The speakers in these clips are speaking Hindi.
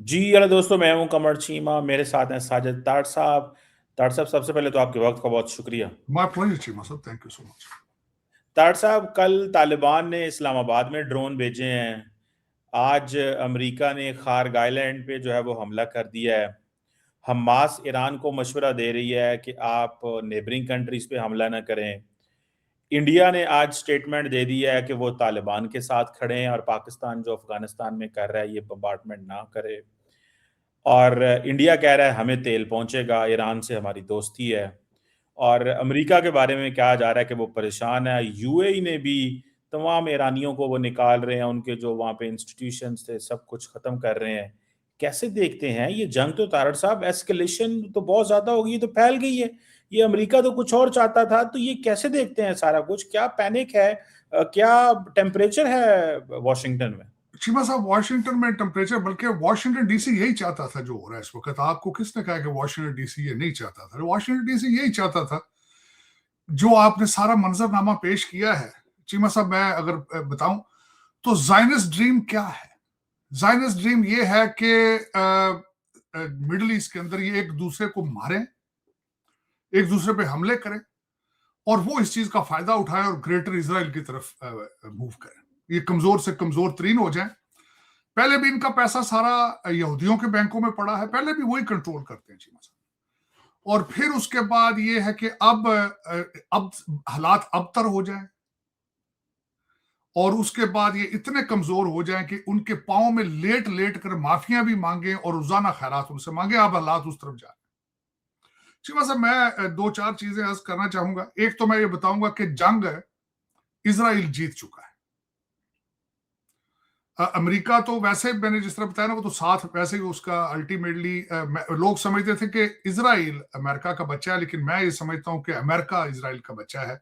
जी, हेलो दोस्तों, मैं हूँ कमर चीमा, मेरे साथ हैं साजिद ताड़ साहब। ताड़ साहब, सबसे पहले तो आपके वक़्त का बहुत शुक्रिया। My pleasure, Chima sir. Thank you so much. ताड़ साहब, कल तालिबान ने इस्लामाबाद में ड्रोन भेजे हैं। आज अमेरिका ने ख़ार आइलैंड पे जो है वो हमला कर दिया है। हमास ईरान को मशवरा दे रही है कि आप नेबरिंग कंट्रीज़ पे हमला ना करें। इंडिया ने आज स्टेटमेंट दे दिया है कि वो तालिबान के साथ खड़े हैं और पाकिस्तान जो अफ़गानिस्तान में कर रहा है, ये बम्बार्डमेंट ना करे। और इंडिया कह रहा है हमें तेल पहुंचेगा, ईरान से हमारी दोस्ती है। और अमेरिका के बारे में कहा जा रहा है कि वो परेशान है। यूएई ने भी तमाम ईरानियों को वो निकाल रहे हैं, उनके जो वहाँ पे इंस्टीट्यूशंस थे सब कुछ ख़त्म कर रहे हैं। कैसे देखते हैं ये जंग? तो तारड़ साहब, एस्केलेशन तो बहुत ज़्यादा हो गई, तो फैल गई है। ये अमेरिका तो कुछ और चाहता था, तो ये कैसे देखते हैं सारा कुछ? क्या पैनिक है? क्या टेम्परेचर है वॉशिंगटन में? चीमा साहब, वॉशिंगटन में टेम्परेचर, बल्कि वॉशिंगटन डीसी यही चाहता था जो हो रहा है इस वक्त। आपको किसने कहा कि वॉशिंगटन डीसी ये नहीं चाहता था? वॉशिंगटन डीसी यही चाहता था जो आपने सारा मंजरनामा पेश किया है। चीमा साहब, मैं अगर बताऊं तो जायनिस्ट ड्रीम क्या है? जायनिस्ट ड्रीम ये है कि मिडिल ईस्ट के अंदर ये एक दूसरे को मारें, एक दूसरे पे हमले करें और वो इस चीज का फायदा उठाएं और ग्रेटर इसराइल की तरफ मूव करें। ये कमजोर से कमजोर तरीन हो जाए। पहले भी इनका पैसा सारा यहूदियों के बैंकों में पड़ा है, पहले भी वही कंट्रोल करते हैं चीमा साहब। और फिर उसके बाद ये है कि अब हालात अबतर हो जाए और उसके बाद ये इतने कमजोर हो जाएं कि उनके पांव में लेट लेट कर माफिया भी मांगे और रोजाना खैरात उनसे मांगे। अब हालात उस तरफ जा। चीमा साहब, मैं दो चार चीजें अर्ज करना चाहूंगा। एक तो मैं ये बताऊंगा कि जंग इसराइल जीत चुका है। अमेरिका तो वैसे मैंने जिस तरह बताया ना, वो तो साथ वैसे ही उसका अल्टीमेटली लोग समझते थे कि इसराइल अमेरिका का बच्चा है, लेकिन मैं ये समझता हूं कि अमेरिका इसराइल का बच्चा है।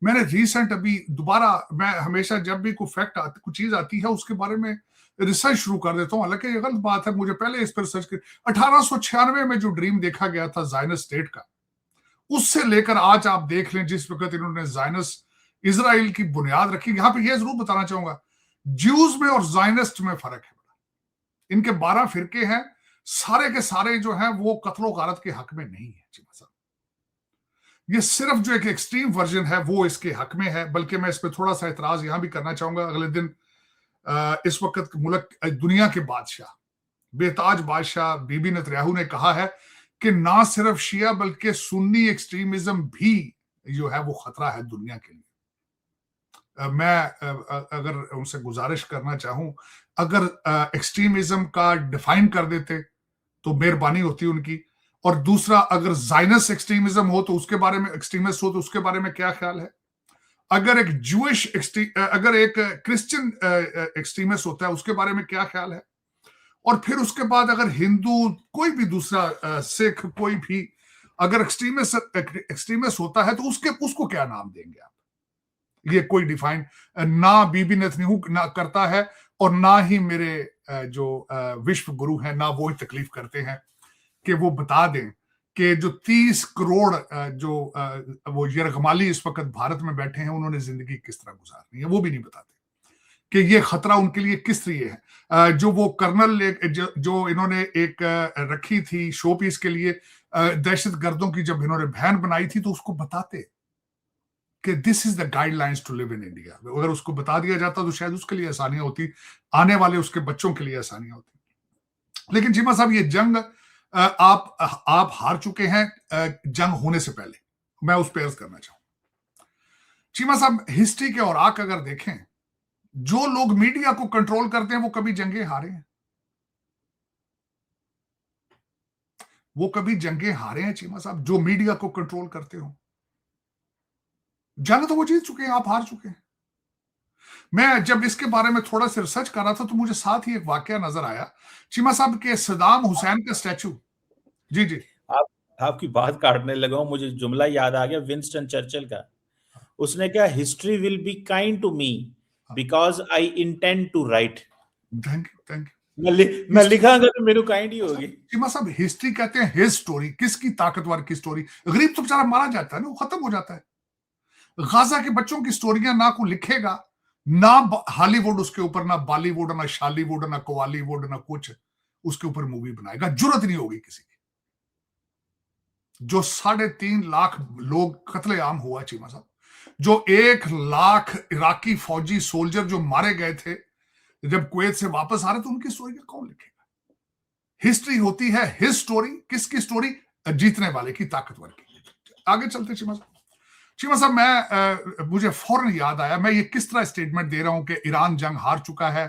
मैंने रिसेंट अभी दोबारा, मैं हमेशा जब भी कोई फैक्ट आती, कुछ चीज आती है, उसके बारे में रिसर्च शुरू कर देता हूँ। हालांकि ये गलत बात है, मुझे पहले इस पर रिसर्च कर। 1896 में जो ड्रीम देखा गया था जायनस स्टेट का, उससे लेकर आज आप देख लें जिस वक्त इन्होंने जायनस इसराइल की बुनियाद रखी। यहां पे यह जरूर बताना चाहूंगा, ज्यूज में और जायनिस्ट में फर्क है बड़ा। इनके 12 फिरके हैं, सारे के सारे जो हैं वो कत्लो गारत के हक में नहीं है चीमा साहब। ये सिर्फ जो एक एक्सट्रीम वर्जन है वो इसके हक में है। बल्कि मैं इस पर थोड़ा सा एतराज यहां भी करना चाहूंगा। अगले दिन इस वक्त मुल्क दुनिया के बादशाह, बेताज बादशाह बीबी नेतन्याहू ने कहा है कि ना सिर्फ शिया बल्कि सुन्नी एक्सट्रीमिज्म भी जो है वो खतरा है दुनिया के लिए। मैं अगर उनसे गुजारिश करना चाहूं, अगर एक्सट्रीमिज्म का डिफाइन कर देते तो मेहरबानी होती उनकी। और दूसरा, अगर जाइनस एक्सट्रीमिज्म हो तो उसके बारे में, एक्सट्रीमिस्ट हो तो उसके बारे में क्या ख्याल है? अगर एक अगर एक क्रिश्चियन एक्सट्रीमिस्ट होता है उसके बारे में क्या ख्याल है? और फिर उसके बाद अगर हिंदू, कोई भी दूसरा सिख, कोई भी अगर एक्सट्रीमिस्ट होता है तो उसको क्या नाम देंगे आप? ये कोई डिफाइन ना बीबी नेतन्याहू ना करता है और ना ही मेरे जो विश्व गुरु हैं ना वो ही तकलीफ करते हैं कि वो बता दें कि जो 30 करोड़ जो वो यरगमाली इस वक्त भारत में बैठे हैं, उन्होंने जिंदगी किस तरह गुजारनी है, वो भी नहीं बताते कि ये खतरा उनके लिए किस तरह है। जो वो कर्नल जो इन्होंने एक रखी थी शो पीस के लिए दहशत गर्दों की, जब इन्होंने बहन बनाई थी तो उसको बताते कि this is the guidelines to live in India. अगर उसको बता दिया जाता तो शायद उसके लिए आसानियां होती, आने वाले उसके बच्चों के लिए आसानियां होती। लेकिन चीमा साहब, ये जंग आप हार चुके हैं जंग होने से पहले। मैं उस पर अर्ज करना चाहूं चीमा साहब, हिस्ट्री के औराक अगर देखें, जो लोग मीडिया को कंट्रोल करते हैं वो कभी जंगें हारे हैं? वो कभी जंगें हारे हैं चीमा साहब जो मीडिया को कंट्रोल करते हो? जंग तो वो जीत चुके हैं, आप हार चुके हैं। मैं जब इसके बारे में थोड़ा सा रिसर्च कर रहा था तो मुझे साथ ही एक वाकया नजर आया चीमा साहब के सदाम हुसैन का स्टैचू। जी जी। आप आपकी बात काटने लगा हूं, मुझे जुमला याद आ गया विंस्टन चर्चिल का। उसने कहा, history will be kind to me because I intend to write. Thank you, thank मैं लिखांगा तो मेरे काइंड ही होगी। चीमा साहब, हिस्ट्री कहते हैं हिज स्टोरी, किसकी ताकतवर की स्टोरी। गरीब तो बेचारा मारा जाता है ना, वो खत्म हो जाता है। गाजा के बच्चों की स्टोरियां ना को लिखेगा, ना हॉलीवुड उसके ऊपर, ना बॉलीवुड, ना शालीवुड, ना कवालीवुड, ना कुछ। उसके ऊपर मूवी बनाएगा, जरूरत नहीं होगी किसी की। जो 3.5 लाख लोग कत्लेआम हुआ चीमा साहब, जो 1 लाख इराकी फौजी सोल्जर जो मारे गए थे जब कुवैत से वापस आ रहे थे, उनकी स्टोरी कौन लिखेगा? हिस्ट्री होती है हिज स्टोरी। किसकी स्टोरी? जीतने वाले की, ताकतवर की। आगे चलते चीमा साहब। चीमा साहब, मुझे फौरन याद आया, मैं ये किस तरह स्टेटमेंट दे रहा हूं कि ईरान जंग हार चुका है,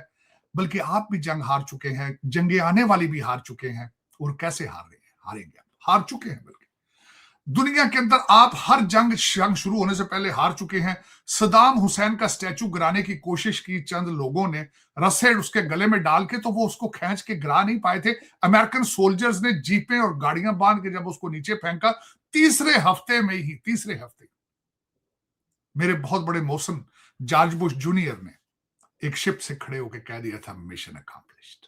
बल्कि आप भी जंग हार चुके हैं, जंगे आने वाली भी हार चुके हैं। और कैसे हार रहे हैं? हारेंगे, हार चुके हैं। बल्कि दुनिया के अंदर आप हर जंग शुरू होने से पहले हार चुके हैं। सदाम हुसैन का स्टैचू गिराने की कोशिश की चंद लोगों ने, रस्से उसके गले में डाल के, तो वो उसको खींच के गिरा नहीं पाए थे। अमेरिकन सोल्जर्स ने जीपें और गाड़ियां बांध के जब उसको नीचे फेंका, तीसरे हफ्ते मेरे बहुत बड़े मौसम जॉर्ज बुश जूनियर ने एक शिप से खड़े होकर कह दिया था, मिशन अकम्प्लिश्ड।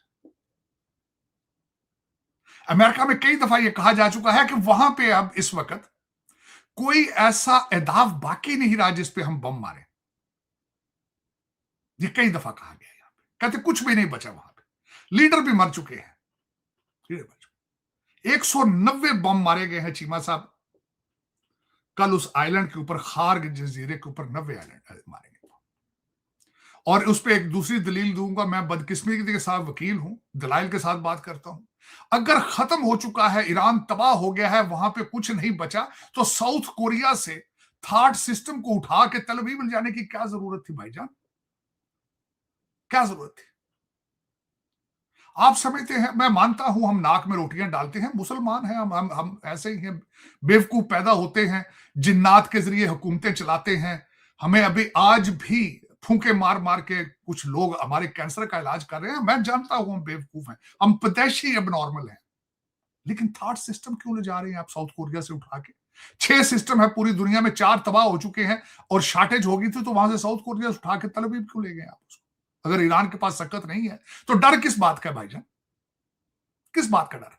अमेरिका में कई दफा यह कहा जा चुका है कि वहां पे अब इस वक्त कोई ऐसा एहदाफ बाकी नहीं रहा जिस पे हम बम मारे। ये कई दफा कहा गया, यहां पे कहते कुछ भी नहीं बचा वहां पे, लीडर भी मर चुके हैं। 190 बम मारे गए हैं चीमा साहब। कल उस आइलैंड के ऊपर, खार्ग जजीरे के ऊपर 90 आइलैंड मारे गए। और उस पर एक दूसरी दलील दूंगा, मैं बदकिस्मती के साथ वकील हूं, दलाइल के साथ बात करता हूं। अगर खत्म हो चुका है, ईरान तबाह हो गया है, वहां पे कुछ नहीं बचा, तो साउथ कोरिया से थॉट सिस्टम को उठा के तल अवीव ले जाने की क्या जरूरत थी भाईजान? क्या जरूरत थी? आप समझते हैं, मैं मानता हूं हम नाक में रोटियां डालते हैं, मुसलमान हैं हम ऐसे ही हैं, बेवकूफ पैदा होते हैं, जिन्नात के जरिए हुकूमतें चलाते हैं। हमें अभी आज भी फूंके मार मार के कुछ लोग हमारे कैंसर का इलाज कर रहे हैं। मैं जानता हूं हम बेवकूफ हैं, हम पैदाइशी एबनॉर्मल हैं, लेकिन थॉट सिस्टम क्यों ले जा रहे हैं आप साउथ कोरिया से उठा के? 6 सिस्टम है पूरी दुनिया में, 4 तबाह हो चुके हैं, और शार्टेज होगी थी, तो वहां से साउथ कोरिया से उठा के तल अवीव क्यों ले गए आप उसको? अगर ईरान के पास सकत नहीं है तो डर किस बात का है भाईजान? किस बात का डर?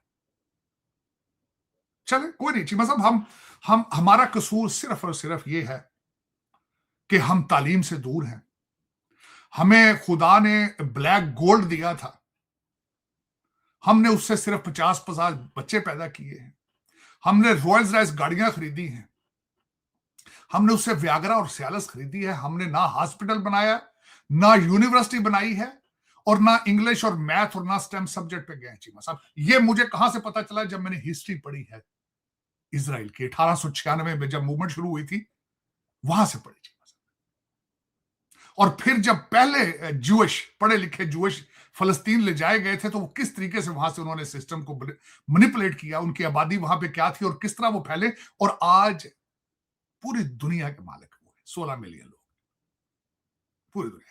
चले कोई नहीं, मतलब हम हमारा कसूर सिर्फ और सिर्फ ये है कि हम तालीम से दूर हैं। हमें खुदा ने ब्लैक गोल्ड दिया था, हमने उससे सिर्फ 50-50 बच्चे पैदा किए हैं। हमने रोल्स रॉयस गाड़ियां खरीदी हैं, हमने उससे व्यागरा और सियालस खरीदी है। हमने ना हॉस्पिटल बनाया, ना यूनिवर्सिटी बनाई है, और ना इंग्लिश और मैथ और ना स्टेम सब्जेक्ट पे गए चीमा साहब। ये मुझे कहां से पता चला? जब मैंने हिस्ट्री पढ़ी है इजराइल की, 1896 में जब मूवमेंट शुरू हुई थी, वहां से पढ़ी चीमा साहब। और फिर जब पहले जूश, पढ़े लिखे जूश फलस्तीन ले जाए गए थे, तो वो किस तरीके से वहां से उन्होंने सिस्टम को मैनिपुलेट किया, उनकी आबादी वहां पे क्या थी और किस तरह वो फैले, और आज पूरी दुनिया के मालिक हुए 16 मिलियन लोग, पूरी दुनिया।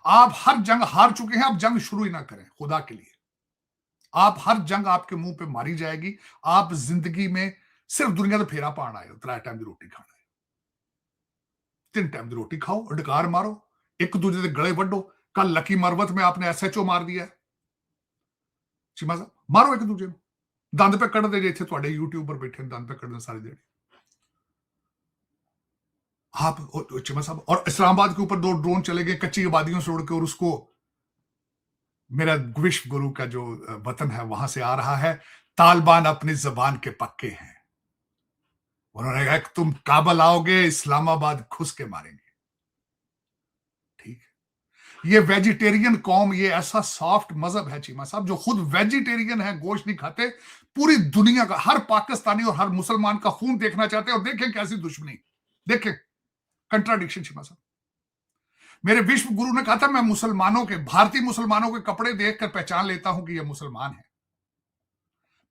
आप हर जंग हार चुके हैं, आप जंग शुरू ही ना करें खुदा के लिए। आप हर जंग आपके मुंह पे मारी जाएगी। आप जिंदगी में सिर्फ दुनिया तो फेरा पाना आए हो, 3 टाइम की रोटी खाना है, 3 टाइम की रोटी खाओ, डकार मारो, एक दूसरे से गले वड्डो। कल लकी मरवत में आपने SHO मार दिया चीमा साहब, मारो एक दूसरे को, दंद पे कड़ दे जे थे यूट्यूबर बैठे दंद पे कड़ने सारी देड़ी आप चीमा साहब। और इस्लामाबाद के ऊपर 2 ड्रोन चले गए कच्ची आबादियों से उड़ के, और उसको मेरा विश्व गुरु का जो वतन है वहां से आ रहा है, तालिबान अपनी जबान के पक्के हैं। उन्होंने कहा कि तुम काबल आओगे, इस्लामाबाद घुस के मारेंगे। ठीक है, ये वेजिटेरियन कौम, ये ऐसा सॉफ्ट मजहब है चीमा साहब, जो खुद वेजिटेरियन है, गोश्त नहीं खाते, पूरी दुनिया का हर पाकिस्तानी और हर मुसलमान का खून देखना चाहते हैं। और देखें कैसी दुश्मनी, देखें कंट्राडिक्शन चीमा साहब। मेरे विश्व गुरु ने कहा था, मैं मुसलमानों के, भारतीय मुसलमानों के कपड़े देखकर पहचान लेता हूं कि ये मुसलमान है।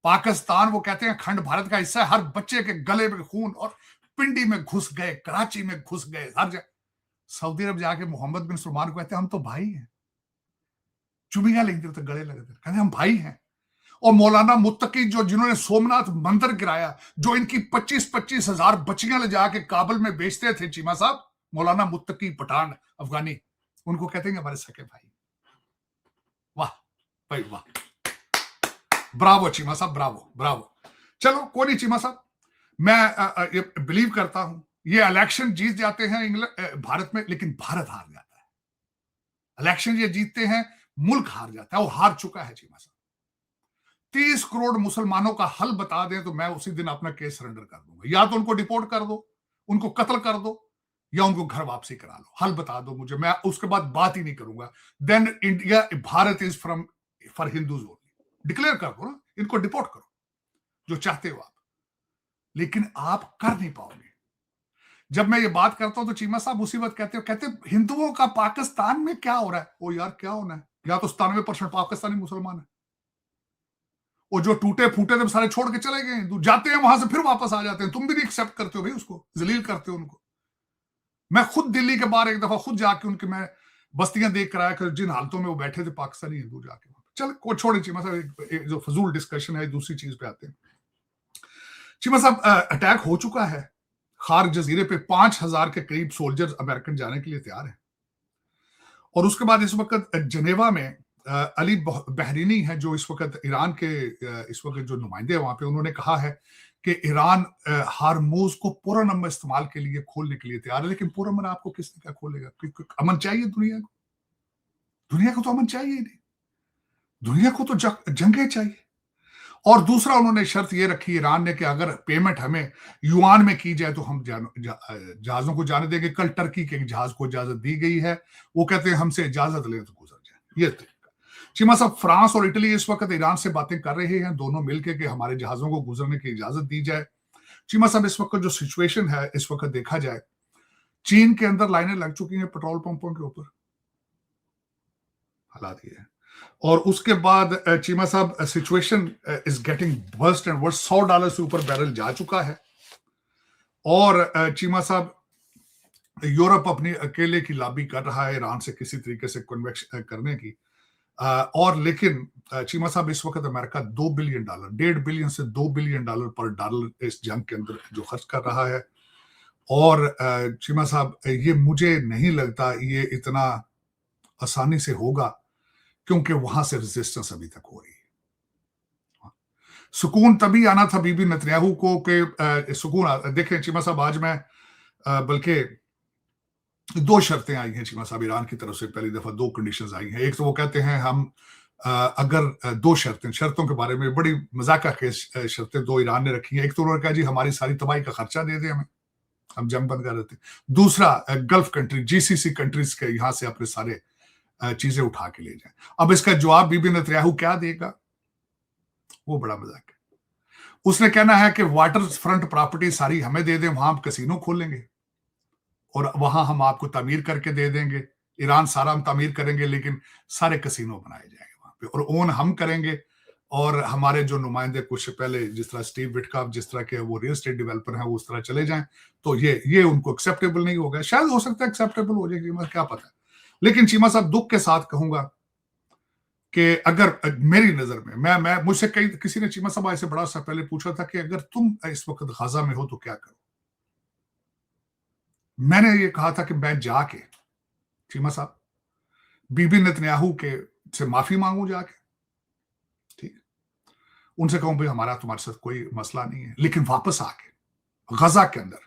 पाकिस्तान, वो कहते हैं, खंड भारत का हिस्सा है। हर बच्चे के गले में खून, और पिंडी में घुस गए, कराची में घुस गए, हर जगह। सऊदी अरब जाके मोहम्मद बिन सलमान को कहते हैं हम तो भाई हैं, चुमियां लेंगे तो गले लगते, कहते हम भाई हैं। और मौलाना मुत्तकी, जो जिन्होंने सोमनाथ मंदिर गिराया, जो इनकी 25-25 हजार बच्चियां ले जाके काबुल में बेचते थे चीमा साहब, मौलाना मुत्तकी पठान अफगानी, उनको कहते हैं हमारे सके भाई। वाह भाई वाह, ब्रावो चीमा साहब, ब्रावो ब्रावो। चलो कोई नहीं चीमा साहब, मैं बिलीव करता हूं ये इलेक्शन जीत जाते हैं इंग्लैंड, भारत में, लेकिन भारत हार जाता है। इलेक्शन ये जीतते हैं, मुल्क हार जाता है, वो हार चुका है चीमा साहब। 30 करोड़ मुसलमानों का हल बता दें तो मैं उसी दिन अपना केस सरेंडर कर दूंगा। या तो उनको डिपोर्ट कर दो, उनको कत्ल कर दो, या उनको घर वापसी करा लो, हल बता दो मुझे, मैं उसके बाद बात ही नहीं करूंगा। Then India, Bharat is from for Hindus only, declare कर दो ना, इनको डिपोर्ट करो जो चाहते हो आप। लेकिन आप कर नहीं पाओगे। जब मैं ये बात करता हूं तो चीमा साहब उसी वक्त कहते हिंदुओं का पाकिस्तान में क्या हो रहा है। ओ यार, क्या होना है? या तो 97% पाकिस्तानी मुसलमान है, और जो टूटे फूटे थे सारे छोड़ के चले गए हिंदू, जाते हैं वहां से फिर वापस आ जाते हैं। तुम भी नहीं एक्सेप्ट करते हो भाई, उसको जलील करते हो उनको। मैं खुद दिल्ली के बाहर एक दफा खुद जाके उनकी मैं बस्तियां देख कर आया, जिन हालतों में वो बैठे थे पाकिस्तानी हिंदू जाके। चल को छोड़े चीमा साहब, जो फजूल डिस्कशन है, दूसरी चीज पे आते हैं। चीमा साहब, अटैक हो चुका है खार जजीरे पे, 5000 के करीब सोल्जर्स अमेरिकन जाने के लिए तैयार हैं। और उसके बाद इस वक्त जनेवा में अली बहरीनी है, जो इस वक्त ईरान के इस वक्त जो नुमाइंदे हैं वहां पे, उन्होंने कहा है कि ईरान हारमूज को पुरअमन इस्तेमाल के लिए खोलने के लिए तैयार है। लेकिन पुरअमन आपको किसने क्या खोलेगा? अमन चाहिए दुनिया को, दुनिया को तो अमन चाहिए ही नहीं, दुनिया को तो जंगे चाहिए। और दूसरा उन्होंने शर्त ये रखी ईरान ने कि अगर पेमेंट हमें युआन में की जाए तो हम जहाजों को जाने देंगे। कल टर्की के जहाज को इजाजत दी गई है, वो कहते हैं हमसे इजाजत लें तो गुजर जाए। ये चीमा साहब, फ्रांस और इटली इस वक्त ईरान से बातें कर रहे हैं, दोनों मिलकर कि हमारे जहाजों को गुजरने की इजाजत दी जाए। चीमा साहब, इस वक्त जो सिचुएशन है, इस वक्त देखा जाए, चीन के अंदर लाइनें लग चुकी हैं पेट्रोल पंपों के ऊपर, हालात ये है। और उसके बाद चीमा साहब, situation is getting worst and worst. $100 से ऊपर बैरल जा चुका है। और चीमा साहब, यूरोप अपनी अकेले की लॉबी कर रहा है ईरान से किसी तरीके से कन्वेक्स करने की। और लेकिन चीमा साहब, इस वक्त अमेरिका $2 बिलियन, $1.5 बिलियन से $2 बिलियन पर डॉलर इस जंग के अंदर जो खर्च कर रहा है। और चीमा साहब, ये मुझे नहीं लगता ये इतना आसानी से होगा, क्योंकि वहां से रेजिस्टेंस अभी तक हो रही है। सुकून तभी आना था बीबी नेतन्याहू को कि सुकून देखें चीमा साहब, आज मैं बल्कि 2 शर्तें आई हैं चीमा साहब ईरान की तरफ से, पहली दफा 2 कंडीशंस आई हैं। एक तो वो कहते हैं हम अगर 2 शर्तों के बारे में बड़ी मजाका के शर्तें 2 ईरान ने रखी हैं। एक तो उन्होंने कहा जी हमारी सारी तबाही का खर्चा दे दे हमें, हम जंग बंद कर देते। दूसरा, गल्फ कंट्री GCC कंट्रीज के यहां से अपने सारे चीजें उठा के ले जाए। अब इसका जवाब बीबी नेतन्याहू क्या देगा, वो बड़ा मजाक है। उसने कहना है कि वाटर फ्रंट प्रॉपर्टी सारी हमें दे दें, वहां हम कसीनो खोलेंगे और वहां हम आपको तामीर करके दे देंगे। ईरान सारा हम तामीर करेंगे, लेकिन सारे कसीनो बनाए जाएंगे वहां पे, और ओन हम करेंगे। और हमारे जो नुमाइंदे कुछ पहले, जिस तरह स्टीव विटकॉफ, जिस तरह के वो रियल एस्टेट डेवलपर हैं, वो उस तरह चले जाएं, तो ये उनको एक्सेप्टेबल नहीं होगा। शायद हो सकता है एक्सेप्टेबल हो जाएगी, मैं क्या पता। लेकिन चीमा साहब, दुख के साथ कहूंगा कि अगर मेरी नजर में, मैं मुझसे किसी ने चीमा साहब ऐसे बड़ा सा पहले पूछा था कि अगर तुम इस वक्त गाजा में हो तो क्या करो। मैंने ये कहा था कि मैं जाके चीमा साहब बीबी नेतन्याहू के से माफी मांगू जाके, ठीक, उनसे कहूं भाई हमारा तुम्हारे साथ कोई मसला नहीं है, लेकिन वापस आके गजा के अंदर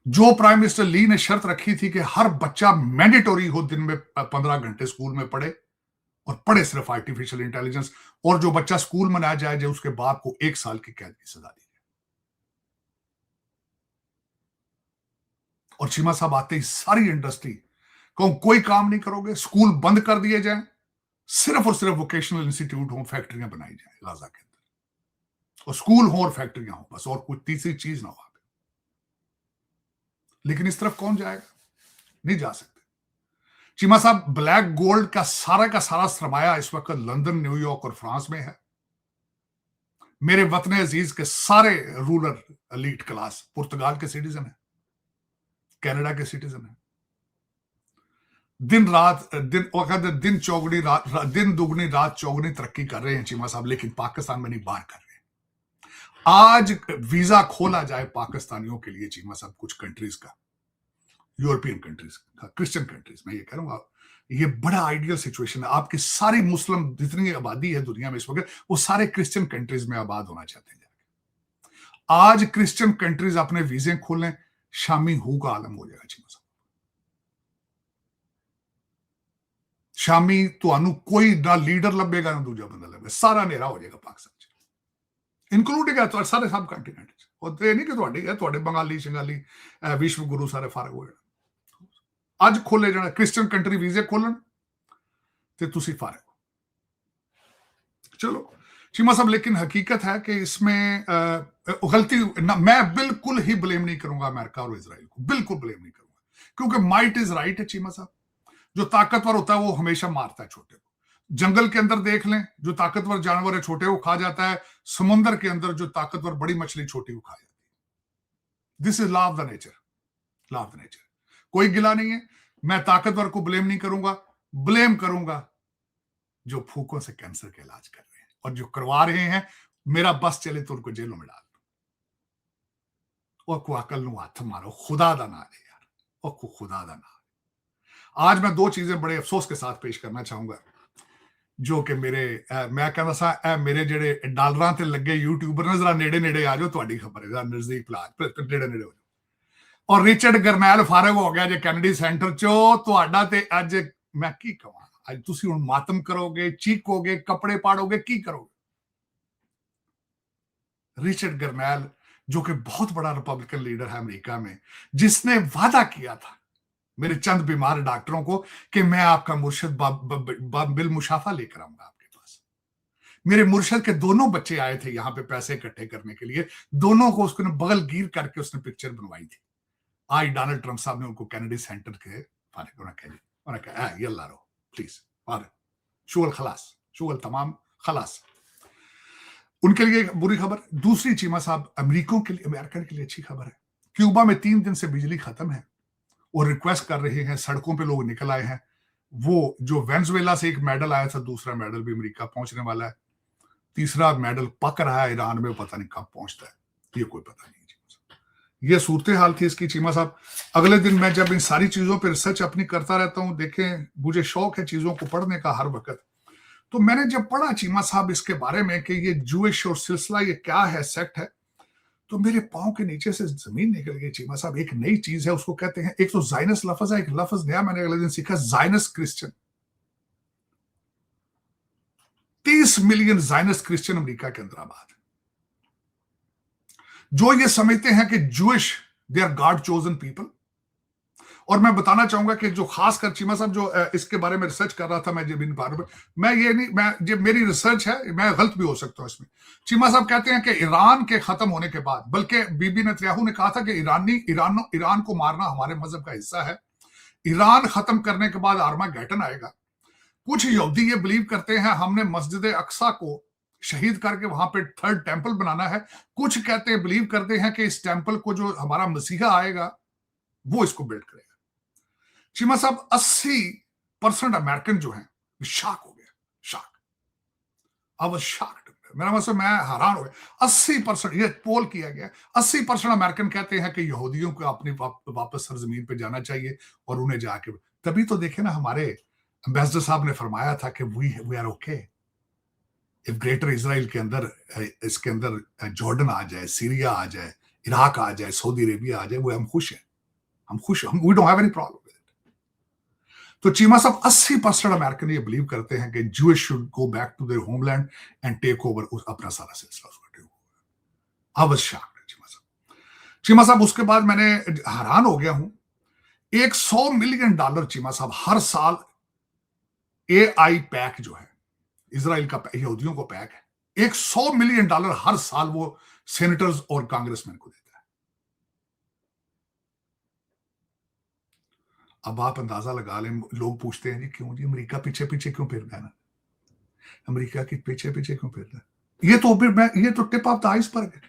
जो प्राइम मिनिस्टर ली ने शर्त रखी थी कि हर बच्चा मैंडेटोरी हो, दिन में 15 घंटे स्कूल में पढ़े, और पढ़े सिर्फ आर्टिफिशियल इंटेलिजेंस, और जो बच्चा स्कूल में ना जाए जो उसके बाप को 1 साल की कैद की सजा दी जाए। और चीमा साहब आते ही सारी इंडस्ट्री को कोई काम नहीं करोगे, स्कूल बंद कर दिए जाएं, सिर्फ और सिर्फ वोकेशनल इंस्टीट्यूट हो, फैक्ट्रियां बनाई जाए गाजा के अंदर, और स्कूल हो और फैक्ट्रियां हो, बस, और कोई तीसरी चीज ना हो। लेकिन इस तरफ कौन जाएगा? नहीं जा सकते। चीमा साहब, ब्लैक गोल्ड का सारा सरमाया इस वक्त लंदन, न्यूयॉर्क और फ्रांस में है। मेरे वतन अजीज के सारे रूरल एलीट क्लास पुर्तगाल के सिटीजन है, कनाडा के सिटीजन है। दिन दुगनी रात चौगुनी तरक्की कर रहे हैं चीमा साहब, लेकिन पाकिस्तान में नहीं, बाहर कर रहे हैं। आज वीजा खोला जाए पाकिस्तानियों के लिए चीमा साहब, कुछ कंट्रीज का, यूरोपियन कंट्रीज का, क्रिश्चियन कंट्रीज में, ये कह रहा हूं, ये बड़ा आइडियल सिचुएशन है। आपकी सारी मुस्लिम जितनी आबादी है दुनिया में इस वक्त, वो सारे क्रिश्चियन कंट्रीज में आबाद होना चाहते हैं। आज क्रिश्चियन कंट्रीज अपने वीजे खोलें, शामी हू का आलम हो जाएगा चीमा साहब। शामी तो कोई ना लीडर लभेगा ना दूजा बंदा लभेगा, गया, सारा हनेरा हो जाएगा पाकिस्तान च, इनकलूडिंग है सारे सब कंटीनेंट च। और ये नहीं कि ਤੁਹਾਡੇ ਹੈ, ਤੁਹਾਡੇ ਬੰਗਾਲੀ ਸ਼ੰਗਾਲੀ ਵਿਸ਼ਵ ਗੁਰੂ ਸਾਰੇ ਫਾਰਗ ਹੋ ਜਾਣ। ਅੱਜ ਖੋਲੇ ਜਾਣਾ क्रिश्चियन कंट्री वीजे खोलन तो तुसी फारग हो। चलो चीमा साहब, लेकिन हकीकत है कि इसमें गलती मैं बिल्कुल ही ब्लेम नहीं करूंगा अमेरिका और इजराइल को, बिल्कुल ब्लेम नहीं करूंगा, क्योंकि माइट इज राइट है चीमा साहब। जो ताकतवर होता है वो हमेशा मारता है छोटे को। जंगल के अंदर देख लें, जो ताकतवर जानवर है छोटे को खा जाता है। समुद्र के अंदर जो ताकतवर बड़ी मछली छोटी को खा जाती है। This is law of the nature, law of the nature. कोई गिला नहीं है, मैं ताकतवर को ब्लेम नहीं करूंगा, ब्लेम करूंगा जो फूकों से कैंसर का इलाज कर रहे हैं और जो करवा रहे हैं। मेरा बस चले तो उनको जेलों में डाल दो और को अकल नु हाथ मारो, खुदा दा ना है यार, और को खुदा दा ना। आज मैं दो चीजें बड़े अफसोस के साथ पेश करना चाहूंगा, जो कि मेरे मैं कहना सा मेरे जेडे डॉलरां ते लगे यूट्यूबर ने जरा नेड़े नेड़े आ जाओ, तुहाडी खबर है, जरा नजदीक प्लाज नेड़े नेड़े हो जाओ। और रिचर्ड गरनैल फारग हो गया जे कैनेडी सेंटर चो, तुहाडा ते अज मैं की कहां, अज तुसी हुण मातम करोगे, चीकोगे, कपड़े पाड़ोगे, की करोगे। रिचर्ड गरनैल जो कि बहुत बड़ा रिपब्लिकन लीडर है अमेरिका में, जिसने वादा किया था मेरे चंद बीमार डॉक्टरों को कि मैं आपका मुर्शिद बिल मुशाफा लेकर आऊंगा आपके पास। मेरे मुर्शिद के दोनों बच्चे आए थे यहाँ पे पैसे इकट्ठे करने के लिए, दोनों को उसने बगल गिर करके उसने पिक्चर बनवाई थी। आज डोनाल्ड ट्रंप साहब ने उनको कैनेडी सेंटर के फारिग उन्होंने कहा यल्ला रो प्लीज फारिग, शुगल खलास, शुगल तमाम खलास। उनके लिए बुरी खबर। दूसरी चीमा साहब, अमेरिका के लिए अच्छी खबर है। क्यूबा में 3 दिन से बिजली खत्म है और रिक्वेस्ट कर रहे हैं, सड़कों पे लोग निकल आए हैं। वो जो वेनेजुएला से एक मेडल आया था, दूसरा मेडल भी अमेरिका पहुंचने वाला है, तीसरा मेडल पक रहा है ईरान में, पता नहीं कब पहुंचता है, ये कोई पता नहीं। ये सूरत हाल थी इसकी चीमा साहब। अगले दिन मैं जब इन सारी चीजों पर रिसर्च अपनी करता रहता हूं, देखें मुझे शौक है चीजों को पढ़ने का हर वक्त, तो मैंने जब पढ़ा चीमा साहब इसके बारे में कि ये जूइश और सिलसिला ये क्या है, सेक्ट है, तो मेरे पांव के नीचे से जमीन निकल गई चीमा साहब। एक नई चीज है, उसको कहते हैं, एक तो जाइनस लफ्ज है, एक लफ्ज नया मैंने अगले दिन सीखा, Zionist Christian. 30 million Zionist Christian America के अंदर आबाद, जो ये समझते हैं कि Jewish they are God chosen people. और मैं बताना चाहूंगा कि जो खासकर चीमा साहब जो इसके बारे में रिसर्च कर रहा था, मैं जब इन बारे में, मैं ये नहीं, मैं जब मेरी रिसर्च है, मैं गलत भी हो सकता हूं इसमें। चीमा साहब कहते हैं कि ईरान के खत्म होने के बाद, बल्कि बीबी नेतन्याहू ने कहा था कि ईरान को मारना हमारे मजहब का हिस्सा है, ईरान खत्म करने के बाद आर्मागेडन आएगा। कुछ यहूदी ये बिलीव करते हैं हमने मस्जिद अक्सा को शहीद करके वहां पे 3rd टेंपल बनाना है। कुछ कहते हैं, बिलीव करते हैं कि इस टेंपल को जो हमारा मसीहा आएगा वो इसको बिल्ड करेगा। चीमा साहब 80% अमेरिकन जो हैं शॉक हो गया, शॉक, आई वाज शॉक्ड। मेरा मतलब मैं हैरान हो गया। 80%, ये पोल किया गया, 80% अमेरिकन कहते हैं कि यहूदियों को अपनी वापस सरजमीन पे जाना चाहिए और उन्हें जाके, तभी तो देखे ना हमारे एम्बेसडर साहब ने फरमाया था कि we are okay if greater Israel के अंदर, इसके अंदर जॉर्डन आ जाए, सीरिया आ जाए, इराक आ जाए, सऊदी अरेबिया आ जाए, वो हम खुश हैं, हम खुश हैं, we don't have any problem with it. तो चीमा साहब 80% अमेरिकन ये बिलीव करते हैं कि Jewish should go back to their homeland and take over अपना सारा सिलसिला उसका take over. I was shocked Cheema साहब। उसके बाद मैंने हैरान हो गया हूं, $100 मिलियन चीमा साहब हर साल AI पैक जो है इजराइल का, यहूदियों को पैक है, $100 मिलियन हर साल वो सेनेटर्स और कांग्रेसमैन को देता है। अब आप अंदाजा लगा लें, लोग पूछते हैं जी क्यों जी अमेरिका पीछे पीछे क्यों फिर रहा है ना, अमेरिका के पीछे पीछे क्यों फिर रहा है, ये तो टिप ऑफ द आइसबर्ग है।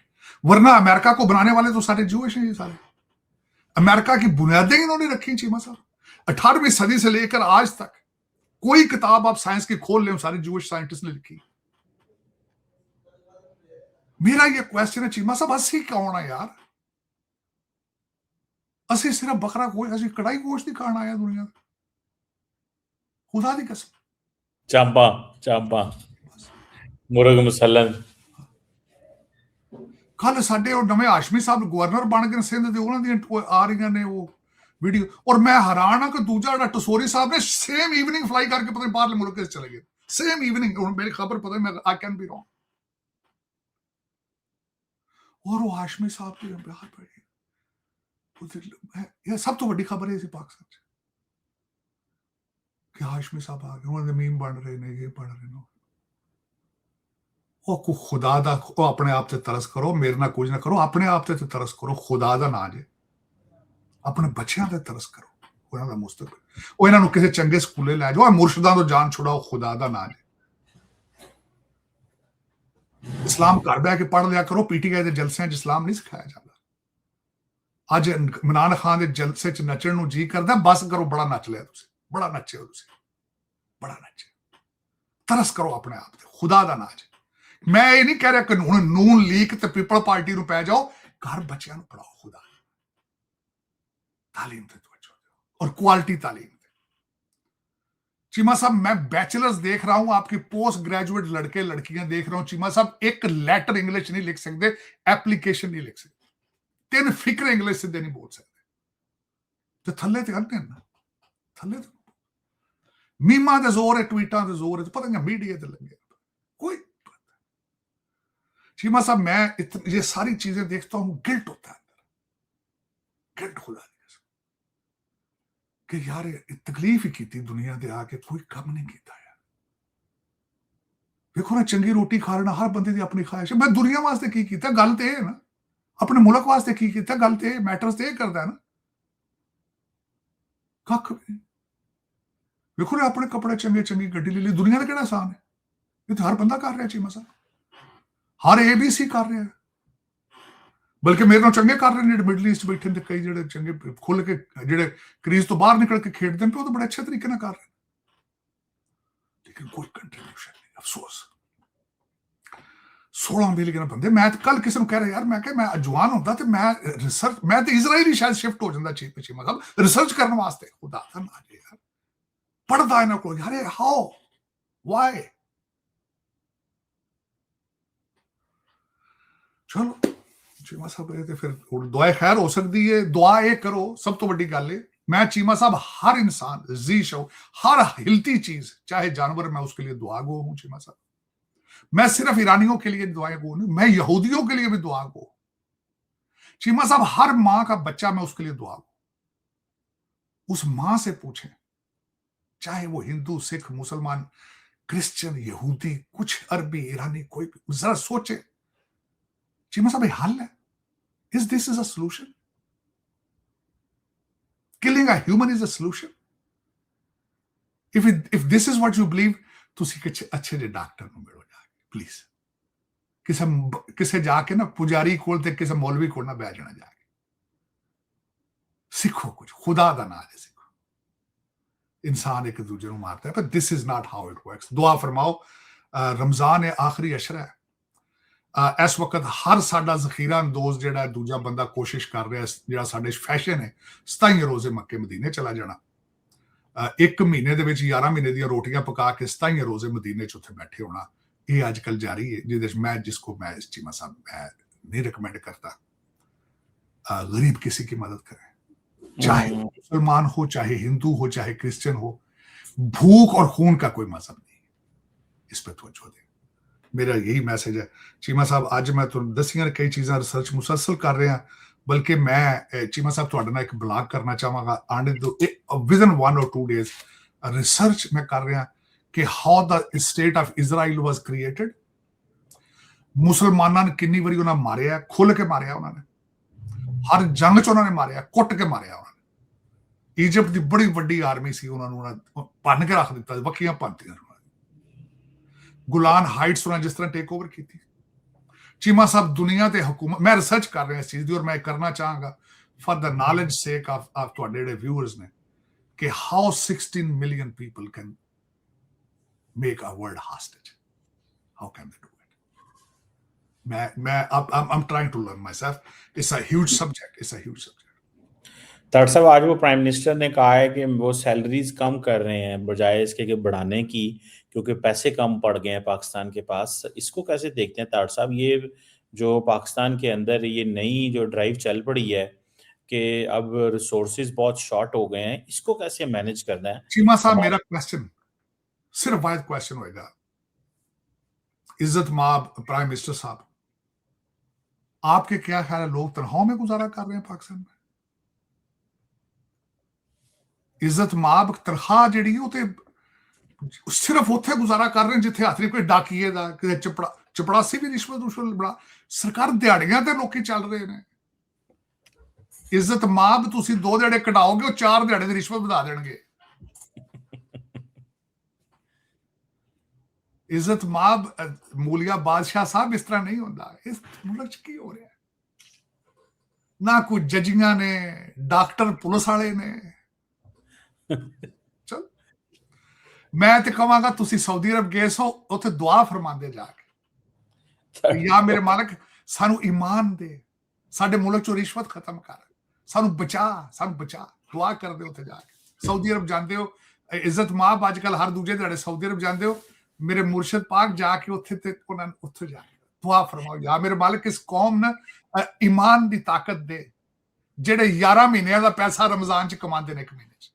वरना अमेरिका को बनाने वाले तो सारे जूइश हैं, ये सारे अमेरिका की बुनियादें इन्होंने रखी चीमा साहब। 18वीं सदी से लेकर आज तक कोई किताब आप साइंस की खोल लें, सारे जूइश साइंटिस्ट ने लिखी। मेरा ये क्वेश्चन है चीमा साहब, असि कौन है यार, असि सिर्फ बकरा गोश्त, असि कड़ाई गोश्त नहीं खाना आया दुनिया, खुदा दी कसम। चांपा मुर्ग मुसल्लन। कल साडे वो नवे हाशमी साहब गवर्नर बन गए सिंध दे, उन्हां दी आ रही ने वो वीडियो, और मैं हैरान हां कि दूजा टसोरी साहब ने सेम इवनिंग फ्लाई करके पता नहीं बाहरले मुल्क चले गए। सेम इवनिंग, मेरी खबर पता है, मैं आई कैन बी रॉन्ग। और वो हाशमी साहब की बिहार पर ये सब तो बड़ी खबर है इसी पाकिस्तान से कि हाशमी साहब आ गए, उन्होंने मीम बन रहे ने, ये बन रहे ने। ਉਹ ਖੁਦਾ ਦਾ ਉਹ ਆਪਣੇ ਆਪ ਤੇ ਤਰਸ ਕਰੋ, ਮੇਰੇ ਨਾਲ ਕੁਝ ਨਾ ਕਰੋ, ਆਪਣੇ ਆਪ ਤੇ ਤਰਸ ਕਰੋ, ਖੁਦਾ ਦਾ ਨਾ ਜੇ, ਆਪਣੇ ਬੱਚਿਆਂ ਤੇ ਤਰਸ ਕਰੋ, ਉਹਨਾਂ ਦਾ ਮੁਸਤਕਬਲ, ਉਹ ਇਹਨਾਂ ਨੂੰ ਕਿਸੇ ਚੰਗੇ ਸਕੂਲੇ ਲੈ ਜਾਓ, ਮੁਰਸ਼ਿਦਾਂ ਤੋਂ ਜਾਨ ਛੁਡਾਓ, ਖੁਦਾ ਦਾ ਨਾ ਜੇ। ਇਸਲਾਮ ਘਰ ਬਹਿ ਕੇ ਪੜ੍ਹ ਲਿਆ ਕਰੋ, ਪੀਟੀਆਈ ਦੇ ਜਲਸਿਆਂ 'ਚ ਇਸਲਾਮ ਨਹੀਂ ਸਿਖਾਇਆ ਜਾਂਦਾ। ਅੱਜ ਇਮਰਾਨ ਖਾਨ ਦੇ ਜਲਸੇ 'ਚ ਨੱਚਣ ਨੂੰ ਜੀ ਕਰਦਾ, ਬਸ ਕਰੋ, ਬੜਾ ਨੱਚ ਲਿਆ ਤੁਸੀਂ, ਬੜਾ ਨੱਚੇ ਹੋ ਤੁਸੀਂ, ਬੜਾ ਨੱਚੇ। ਤਰਸ ਕਰੋ ਆਪਣੇ ਆਪ ਤੇ, ਖੁਦਾ ਦਾ ਨਾ ਜੇ। मैं ये नहीं कह रहा कि ਹੁਣ ਨੂਨ ਲੀਗ ਤੇ ਪੀਪਲ ਪਾਰਟੀ ਨੂੰ ਪੈ ਜਾਓ, ਘਰ ਬੱਚਿਆਂ ਨੂੰ ਪੜਾਓ, ਖੁਦਾ तालीम पे तवज्जो दो और क्वालिटी तालीम पे। चीमा साहब, मैं बैचलर्स देख रहा हूं, आपकी पोस्ट ग्रेजुएट लड़के लड़कियां देख रहा हूं, चीमा साहब एक लेटर इंग्लिश नहीं लिख सकते, एप्लीकेशन नहीं लिख सकते, 3 फिक्र इंग्लिश सीधे नहीं बोल सकते, तो थल्ले तो करते ना, थल्ले तो मीमा दे जोर है, ट्वीटां दे जोर है, तो पता नहीं मीडिया ते लगे कोई। चीमा साहब, मैं ये सारी चीजें देखता हूं, गिल्ट होता है अंदर, गिल्ट खुदा कि यार तकलीफ ही की दुनिया दे आके, कोई कम नहीं किया यार। देखो ना, चंगी रोटी खा लेना हर बंदे दी अपनी ख्वाहिश है। मैं दुनिया वास्ते की कीता, गल ते है ना, अपने मुल्क वास्ते की कीता, गल ते मैटर्स ते करदा है ना, कख देखो ना, अपने कपड़े चंगे, चंगी गड्डी ले ली, दुनिया का केड़ा आसान है, ये तो हर बंदा कर रहा है। चीमा साहब, हर एबीसी कर रहा है, बल्कि मेरे नाल चंगे कर रहे हैं मिडल ईस्ट बैठे ने कई, जेडे चंगे खुल के जेडे क्रीज तो बाहर निकल के खेडते हैं, तो बड़े अच्छे तरीके ना कर रहे हैं, लेकिन कोई कंट्रीब्यूशन नहीं। अफसोस 16 मिलियन बंदे। मैं कल किसी कह रहा यार, मैं जवान होता तो मैं रिसर्च, मैं तो इजराइल शायद शिफ्ट हो जाता चीमा साहब, रिसर्च करने वास्ते, खुदा था ना यार, पढ़ता इन्हों को यार, हाउ वाई। चलो चीमा साहब, ये फिर दुआ खैर हो सकती है, दुआ ये करो, सब तो बड़ी गल है। मैं चीमा साहब, हर इंसान जी शो, हर हिलती चीज, चाहे जानवर, मैं उसके लिए दुआ गो हूं चीमा साहब। मैं सिर्फ ईरानियों के लिए दुआ गो नहीं, मैं यहूदियों के लिए भी दुआ गो चीमा साहब। हर मां का बच्चा, मैं उसके लिए दुआ गो। उस मां से पूछें, चाहे वो हिंदू, सिख, मुसलमान, क्रिश्चियन, यहूदी, कुछ अरबी, ईरानी, कोई भी, जरा सोचे चीमा साहब, ये हल है? Is this a solution? Killing a human is a solution? If this is what you believe, ਤੁਸੀਂ ਕਿਛੇ ਅੱਛੇ ਜਿਹੇ ਡਾਕਟਰ ਨੂੰ ਮਿਲੋ ਜਾ ਕੇ ਪਲੀਜ਼, ਕਿਸੇ ਜਾ ਕੇ ਨਾ ਪੁਜਾਰੀ ਕੋਲ ਤੇ ਕਿਸੇ ਮੌਲਵੀ ਕੋਲ ਨਾ ਬਹਿ ਜਾਣਾ, ਜਾ ਕੇ ਸਿੱਖੋ ਕੁਝ, ਖੁਦਾ ਦਾ ਨਾਮ ਸਿੱਖੋ। इंसान एक दूसरे को मारता है, पर this is not how it works. दुआ फरमाओ, रमजान है, आखिरी अशरा है, इस वक्त हर साडा जखीरा अंदोज जिहड़ा दूजा बंदा कोशिश कर रहा है, जिहड़ा साडे फैशन है 27 रोजे मक्के मदीने चला जाना, एक महीने दे विच 11 महीने दी रोटियां पका के 27 रोजे मदीने च उत्थे बैठे होना, ये अजकल जारी है, जिसको मैं इस चीमा साहब मैं नहीं रिकमेंड करता। गरीब किसी की मदद करें, चाहे मुसलमान हो, चाहे हिंदू हो, चाहे क्रिश्चियन हो, भूख और खून का कोई मजहब नहीं, इस पर तवज्जो दें। मेरा यही मैसेज है चीमा साहब। आज मैं तुहानूं दसियां कई चीज़ां रिसर्च मुसलसल कर रहे हैं, बल्कि मैं चीमा साहब तुहाडे नाल एक ब्लॉग करना चाहांगा आने दो विदिन 1 or 2 days। रिसर्च मैं कर रहा कि how the state of Israel was created, मुसलमानां ने किन्नी बारी उन्हें मारिया, खुल के मारिया उन्होंने, हर जंग च उन्होंने मारिया, कुट के मारिया उन्होंने। इजिप्ट की बड़ी वड्डी आर्मी सी, उन्होंने भन के रख दिता, वक्कियां भनतियां। गुलान हाइट्स उन्होंने जिस तरह टेक ओवर की थी। चीमा साहब, दुनिया ते हुकूमत, मैं रिसर्च कर रहा इस चीज की, और मैं करना चाहूंगा for the knowledge sake of तुहाडे जेहड़े व्यूअर्स ने, कि how 16 million people can make a world hostage, how can they do it. I'm trying to learn myself. It's a huge subject. It's a huge subject. Doctor साहब, आज वो प्राइम मिनिस्टर ने कहा है कि वो सैलरीज कम कर रहे हैं बजाय इसके कि बढ़ाने की, क्योंकि पैसे कम पड़ गए हैं पाकिस्तान के पास। इसको कैसे देखते हैं डॉक्टर साहब, ये जो पाकिस्तान के अंदर ये नई जो ड्राइव चल पड़ी है कि अब रिसोर्सेज बहुत शॉर्ट हो गए हैं, इसको कैसे मैनेज करना है? चीमा साहब, मेरा क्वेश्चन सिर्फ वाहिद क्वेश्चन होएगा, इज्जत माब प्राइम मिनिस्टर साहब, आपके क्या ख्याल है लोग तनख्वाहों में गुजारा कर रहे हैं पाकिस्तान में? इज्जत माब तनख्वाह जिहड़ी ਉਹ ਤੇ सिर्फ ਉੱਥੇ ਗੁਜ਼ਾਰਾ ਕਰ ਰਹੇ ਜਿੱਥੇ ਹੱਥ ਨਹੀਂ ਕੋਈ ਡਾਕੀਏ ਦਾ, ਕਿਤੇ ਚਪੜਾਸੀ ਵੀ ਰਿਸ਼ਵਤ ਬੜਾ, ਸਰਕਾਰ ਦਿਹਾੜੀਆਂ ਤੇ ਲੋਕੀ ਚੱਲ ਰਹੇ ਨੇ। ਇੱਜ਼ਤ ਮਾਬ ਤੁਸੀਂ 2 ਦਿਹਾੜੇ ਕਢਾਓਗੇ, ਉਹ 4 ਦਿਹਾੜੇ ਦੀ ਰਿਸ਼ਵਤ ਵਧਾ ਦੇਣਗੇ। ਇੱਜ਼ਤ ਮਾਬ ਮੂਲੀਆ ਬਾਦਸ਼ਾਹ ਸਾਹਿਬ ਇਸ ਤਰ੍ਹਾਂ ਨਹੀਂ ਹੁੰਦਾ। ਇਸ ਮੁਲਕ 'ਚ ਕੀ ਹੋ ਰਿਹਾ? ਨਾ ਕੋਈ ਜੱਜੀਆਂ ਨੇ, ਡਾਕਟਰ ਪੁਲਿਸ ਵਾਲੇ ਨੇ। ਚਲ ਮੈਂ ਤੇ ਕਹਾਂਗਾ ਤੁਸੀਂ ਸਾਊਦੀ ਅਰਬ ਗਏ ਸੋ, ਉੱਥੇ ਦੁਆ ਫਰਮਾਉਂਦੇ ਜਾ ਕੇ, ਯਾ ਮੇਰੇ ਮਾਲਕ ਸਾਨੂੰ ਈਮਾਨ ਦੇ, ਸਾਡੇ ਮੁਲਕ ਚੋਂ ਰਿਸ਼ਵਤ ਖਤਮ ਕਰ, ਸਾਨੂੰ ਬਚਾ, ਦੁਆ ਕਰਦੇ ਉੱਥੇ ਜਾ ਕੇ। ਸਾਊਦੀ ਅਰਬ ਜਾਂਦੇ ਹੋ, ਇੱਜ਼ਤ ਮਾਬ ਅੱਜ ਕੱਲ ਹਰ ਦੂਜੇ ਦਿਹਾੜੇ ਸਾਊਦੀ ਅਰਬ ਜਾਂਦੇ ਹੋ, ਮੇਰੇ ਮੁਰਸ਼ਿਦ ਪਾਕ ਜਾ ਕੇ ਉੱਥੇ ਤੇ ਉਹਨਾਂ ਨੂੰ ਉੱਥੇ ਜਾ ਕੇ ਦੁਆ ਫਰਮਾਓ, ਯਾ ਮੇਰੇ ਮਾਲਕ ਇਸ ਕੌਮ ਨੂੰ ਈਮਾਨ ਦੀ ਤਾਕਤ ਦੇ, ਜਿਹੜੇ 11 ਮਹੀਨਿਆਂ ਦਾ ਪੈਸਾ ਰਮਜ਼ਾਨ 'ਚ ਕਮਾਉਂਦੇ ਨੇ 1 ਮਹੀਨੇ 'ਚ,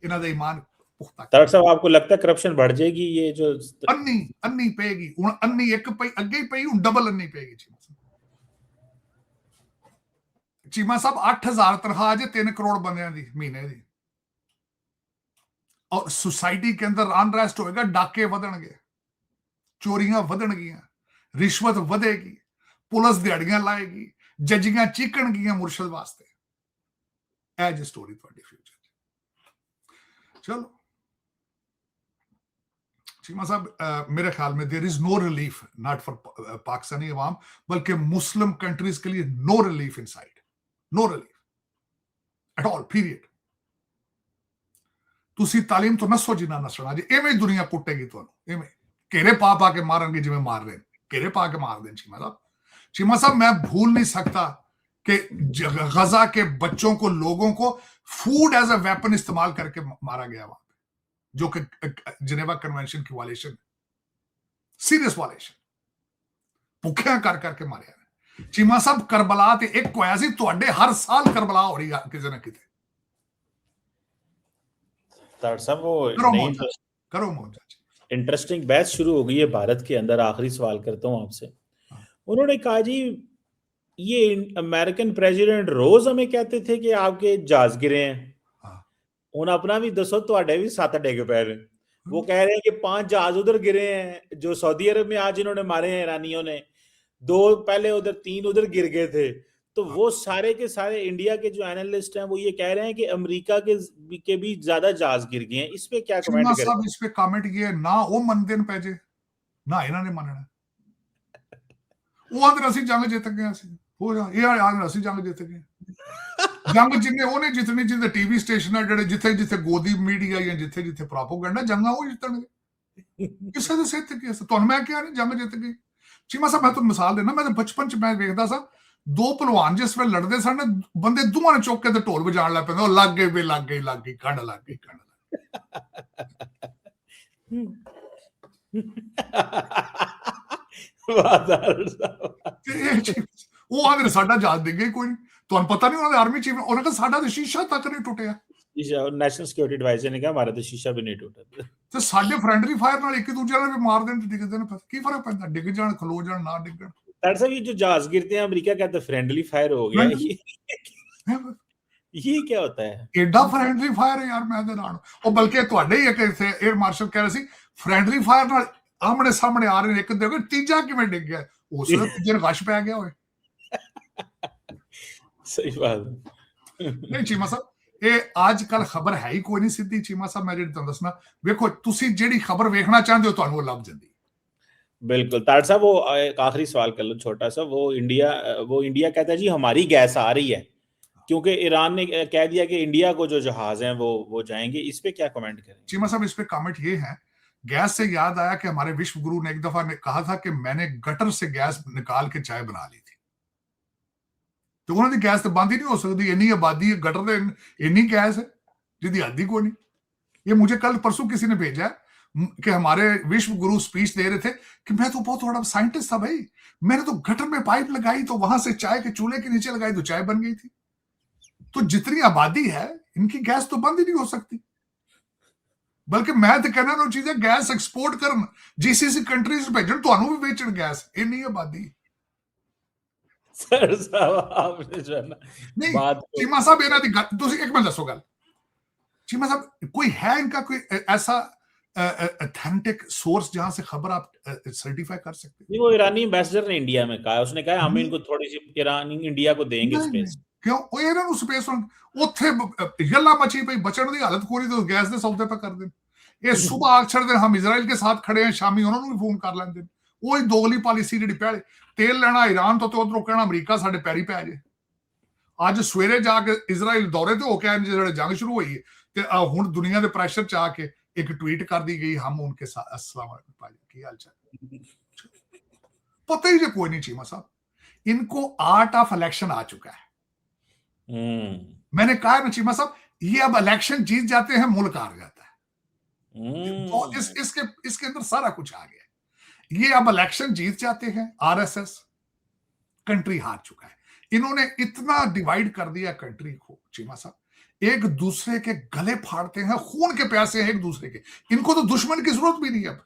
ਇਹਨਾਂ ਦਾ ਈਮਾਨ पुख्ता। डॉक्टर साहब आपको लगता है करप्शन बढ़ जाएगी? ये जो अन्नी पेगी हुण, अन्नी एक पई अगे ही पई, हुण डबल अन्नी पेगी। चीमा साहब 8000 तनख्वाह जे 3 करोड़ बंदियां दी महीने दी, और सोसाइटी के अंदर अनरेस्ट होएगा, डाके वधणगे, चोरियां वधणगियां, रिश्वत वधेगी, पुलिस दिहाड़ियां लाएगी, जजियां चीकणगियां मुर्शद वास्ते। ऐ जी स्टोरी तुहाडी फ्यूचर। चलो चीमा साहब, मेरे ख्याल में there is no relief, not for Pakistani अवाम, बल्कि मुस्लिम कंट्रीज के लिए no relief inside, no relief at all, period. तुसी तालीम तो नसो जिन्ना नसना जी, एवें दुनिया कुटेगी तुहानू, एवें घेरे पा के मारनगे जिवें मार रहे, घेरे पा के मार दें। चीमा साहब मैं भूल नहीं सकता कि गजा के बच्चों को, लोगों को फूड एज अ वेपन इस्तेमाल करके मारा गया वहां, जो कि जिनेवा कन्वेंशन की वायलेशन, सीरियस वायलेशन, भुखिया कर करके मारे। चीमा साहब करबला ते एक होया सी, तुहाडे हर साल करबला हो रही है किसी ना किसी। डॉक्टर साहब वो करो मौज, इंटरेस्टिंग बहस शुरू हो गई है भारत के अंदर। आखिरी सवाल करता हूं आपसे। उन्होंने कहा जी ये अमेरिकन प्रेसिडेंट रोज हमें कहते थे कि आपके जहाज गिरे हैं, उन्हें अपना भी दसो तुहाडे भी 7 डिग पै रहे। वो कह रहे हैं कि 5 जहाज उधर गिरे हैं जो सऊदी अरब में आज इन्होंने मारे हैं ईरानियों ने, 2 पहले उधर, 3 उधर गिर गए थे। तो वो सारे के सारे इंडिया के जो एनालिस्ट हैं वो ये कह रहे हैं कि अमेरिका के भी ज्यादा जहाज गिर गए हैं। इस पे क्या कमेंट करें? साहब इस पे कमेंट ये ना वो मनदे न पैजे ना इन्होंने मनना, वो आंदर ਅਸੀਂ जंग जित गए, ਅਸੀਂ हो जा ये आंदर ਅਸੀਂ जंग जित गए। जंग जिन्ने ਉਹਨੇ ਜਿੱਤਣੀ, ਜਿੱਥੇ ਟੀਵੀ ਸਟੇਸ਼ਨ ਆ ਜਿਹੜੇ ਜਿੱਥੇ ਗੋਦੀ ਮੀਡੀਆ ਜਾਂ ਜਿੱਥੇ ਪ੍ਰੋਪਗੈਂਡਾ, ਜੰਗਾਂ ਉਹ ਜਿੱਤਣਗੇ। ਕਿਸੇ ਦੇ ਸਿਰ ਤੇ ਕੀ ਅਸਰ? ਤੁਹਾਨੂੰ ਮੈਂ ਕਿਹਾ ਨਹੀਂ ਜੰਗ ਜਿੱਤ ਗਈ। ਚੀਮਾ ਸਾਹਿਬ ਮੈਂ ਤੁਹਾਨੂੰ ਮਿਸਾਲ ਦੇਣਾ, ਮੈਂ ਤਾਂ ਬਚਪਨ 'ਚ ਮੈਂ ਵੇਖਦਾ ਸਾਂ, 2 ਪਹਿਲਵਾਨ ਜਿਸ ਵੇਲੇ ਲੜਦੇ ਸਨ, ਬੰਦੇ ਦੋਵਾਂ ਨੇ ਚੁੱਕ ਕੇ ਤੇ ਢੋਲ ਵਜਾਉਣ ਲੱਗ ਪੈਂਦੇ, ਉਹ ਲੱਗ ਗਈ ਕੰਡ ਲੱਗ ਗਈ। ਉਹ ਆਂਦੇ ਸਾਡਾ ਜਹਾਜ਼ ਡਿੱਗੇ ਕੋਈ ਨਹੀਂ, ਤੁਹਾਨੂੰ ਪਤਾ नहीं उन्होंने आर्मी चीफ उन्होंने कहा साडा तो शीशा तक नहीं टुटिया। नेशनल सिक्योरिटी एडवाइजर ने कहा हमारा तो शीशा भी नहीं टूटा। ਤੇ ਸਾਡੇ ਫਰੈਂਡਲੀ ਫਾਇਰ ਨਾਲ ਇੱਕ ਦੂਜੇ ਨੂੰ ਵੀ ਮਾਰ ਦੇਣ ਤੇ ਡਿੱਗਦੇ ਨੇ, ਕੀ ਫਰਕ ਪੈਂਦਾ? ਡਿੱਗ ਜਾਣ, ਖਲੋ ਜਾਣ, ਨਾ ਡਿੱਗਣ। डॉक्टर साहब ये जो जहाज गिरते हैं अमेरिका कहते हैं फ्रेंडली फायर हो गया, ये क्या होता है? एडा फ्रेंडली फायर है यार, मैं ਤੇ ਨਾਲ ਉਹ ਬਲਕਿ ਤੁਹਾਡੇ ਹੀ ਇੱਕ 에ਅਰ ਮਾਰਸ਼ਲ ਕਹਿ ਰਹੇ ਸੀ ਫਰੈਂਡਲੀ ਫਾਇਰ ਨਾਲ ਆਮਣੇ ਸਾਹਮਣੇ ਆ ਰਹੇ ਨੇ, ਇੱਕ ਦੇਖੋ ਤੀਜਾ ਕਿਵੇਂ ਡਿੱਗ ਗਿਆ, ਉਸ ਨੂੰ ਤੀਜੇ ਗਸ਼ ਪੈ ਗਿਆ ਹੋਏ। सही बात नहीं चीमा साहब ये आज कल खबर है ही कोई नहीं सीधी। चीमा साहब मैं ਜਿਹੜੀ ਤੁਹਾਨੂੰ ਦੱਸਣਾ, ਵੇਖੋ ਤੁਸੀਂ ਜਿਹੜੀ ਖਬਰ ਵੇਖਣਾ ਚਾਹੁੰਦੇ ਹੋ ਤੁਹਾਨੂੰ ਉਹ ਲੱਭ ਜਾਂਦੀ। बिल्कुल। तार साहब वो एक आखिरी सवाल कर लो छोटा सा, वो इंडिया कहता है जी हमारी गैस आ रही है, क्योंकि ईरान ने कह दिया कि इंडिया को जो जहाज हैं वो जाएंगे। इस पे क्या कमेंट करें? चीमा साहब इस पे कमेंट ये है, गैस से याद आया कि हमारे विश्व गुरु ने एक दफा कहा था कि मैंने गटर से गैस निकाल के चाय बना ली थी। तो उन्होंने गैस तो बंद ही नहीं हो सकती, इन्नी आबादी है, गटर में इन्नी गैस है जिसकी हद ही कोई नहीं। ये मुझे कल परसों किसी ने भेजा है कि हमारे विश्व गुरु स्पीच दे रहे थे कि मैं तो बहुत बड़ा साइंटिस्ट था भाई, मैंने तो गटर में पाइप लगाई तो वहां से चाय के चूल्हे के नीचे लगाई तो चाय बन गई थी। तो जितनी आबादी है इनकी गैस तो बंद ही नहीं हो सकती। बल्कि मैं तो कहना वो चीजें गैस एक्सपोर्ट करन जीसीसी कंट्रीज भेजन ਤੁਹਾਨੂੰ भी बेचन गैस इन्नी आबादी सर साहब आपने जो है ना नहीं बात चीमा साहब ਇਹਨਾਂ ਦੀ ਗੱਲ ਤੁਸੀਂ ਇੱਕ ਮਿੰਟ ਦੱਸੋ ਗੱਲ चीमा साहब कोई है इनका कोई ऐसा ऑथेंटिक सोर्स जहां से खबर आप सर्टिफाई कर सकते नहीं, वो ईरानी एम्बेसडर ने इंडिया में कहा है, उसने कहा हम इनको थोड़ी सी ईरान इंडिया को देंगे नहीं स्पेस। क्यों ਉਹ ਇਹਨਾਂ ਨੂੰ ਸਪੇਸ ਉੱਥੇ ਯੱਲਾ ਮਚੀ ਪਈ ਬਚਣ ਦੀ ਹਾਲਤ ਕੋਰੀ ਤੋਂ ਗੈਸ ਦੇ ਸੌਦੇ ਪਾ ਕਰ ਦੇਣ ਇਹ ਸਵੇਰ ਆਖ ਛੱਡਦੇ ਹਮ ਇਜ਼ਰਾइल के साथ खड़े हैं ਸ਼ਾਮੀ ਉਹਨਾਂ ਨੂੰ ਵੀ ਫੋਨ ਕਰ ਲੈਂਦੇ ਉਹੀ ਦੋਗਲੀ ਪਾਲਿਸੀ ਜਿਹੜੀ ਪਹਿਲੇ ਤੇਲ ਲੈਣਾ ਈਰਾਨ ਤੋਂ ਤੇ ਉਧਰੋਂ ਕਹਿਣਾ ਅਮਰੀਕਾ ਸਾਡੇ ਪੈਰੀ ਪੈ ਜੇ ਅੱਜ ਸਵੇਰੇ ਜਾ ਕੇ ਇਜ਼ਰਾइल ਦੌਰੇ ਤੇ ਹੋ ਕੇ ਆਏ ਜਿਹੜੇ ਜੰਗ ਸ਼ੁਰੂ ਹੋਈ ਤੇ ਹੁਣ ਦੁਨੀਆ ਦੇ ਪ੍ਰੈਸ਼ਰ ਚ ਆ ਕੇ एक ट्वीट कर दी गई हम उनके साथ अस्सलाम वालेकुम पाजी की हाल चाल पता ही कोई नहीं चीमा साहब इनको आर्ट ऑफ इलेक्शन आ चुका है मैंने कहा ना चीमा साहब ये अब इलेक्शन जीत जाते हैं मुल्क हार जाता है तो इसके अंदर सारा कुछ आ गया ये अब इलेक्शन जीत जाते हैं आरएसएस कंट्री हार चुका है इन्होंने इतना डिवाइड कर दिया कंट्री को चीमा साहब एक दूसरे के गले फाड़ते हैं खून के प्यासे हैं एक दूसरे के इनको तो दुश्मन की जरूरत भी नहीं है अब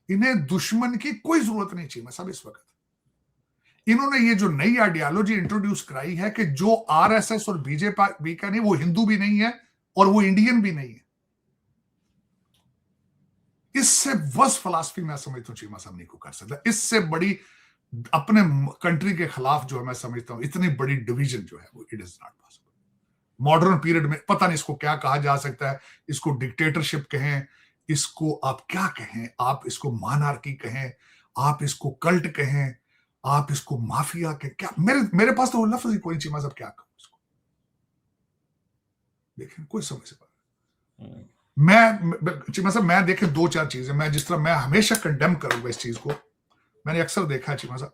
इन्हें दुश्मन की कोई जरूरत नहीं चाहिए साहब इस वक्त इन्होंने ये जो नई आइडियोलॉजी इंट्रोड्यूस कराई है कि जो आरएसएस और बीजेपी का नहीं वो हिंदू भी नहीं है और वो इंडियन भी नहीं है इससे वर्स्ट फिलॉसफी मैं समझता हूं चीमा साहब नहीं को कर सकता इससे बड़ी अपने कंट्री के खिलाफ जो है मैं समझता हूं इतनी बड़ी डिवीजन जो है वो it is not possible modern period में पता नहीं इसको क्या कहा जा सकता है इसको डिक्टेटरशिप कहें इसको आप क्या कहें आप इसको मानार्की कहें आप इसको कल्ट कहें आप इसको माफिया कहें क्या मेरे पास तो लफ्ज ही कोई चीमा साहब क्या कहूं इसको देखें कोई समझ से मैं चीमा साहब मैं देखे दो चार चीजें मैं जिस तरह मैं हमेशा कंडेम करूंगा इस चीज को मैंने अक्सर देखा है चीमा साहब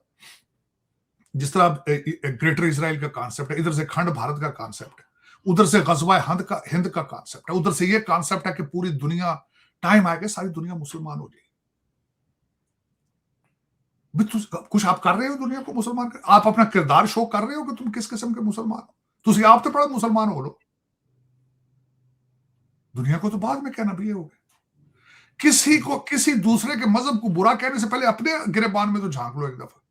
जिस तरह ग्रेटर इजराइल का कॉन्सेप्ट है इधर से खंड भारत का कॉन्सेप्ट है उधर से गजवा हिंद का कॉन्सेप्ट है उधर से ये कॉन्सेप्ट है कि पूरी दुनिया टाइम आएगा सारी दुनिया मुसलमान हो जाएगी कुछ आप कर रहे हो दुनिया को मुसलमान कर आप अपना किरदार शो कर रहे हो कि तुम किस किस्म के मुसलमान हो तुम आप तो बड़ा मुसलमान हो लो दुनिया को तो बाद में कहना भी ये हो गया किसी को किसी दूसरे के मजहब को बुरा कहने से पहले अपने गिरेबान में तो झांक लो एक दफा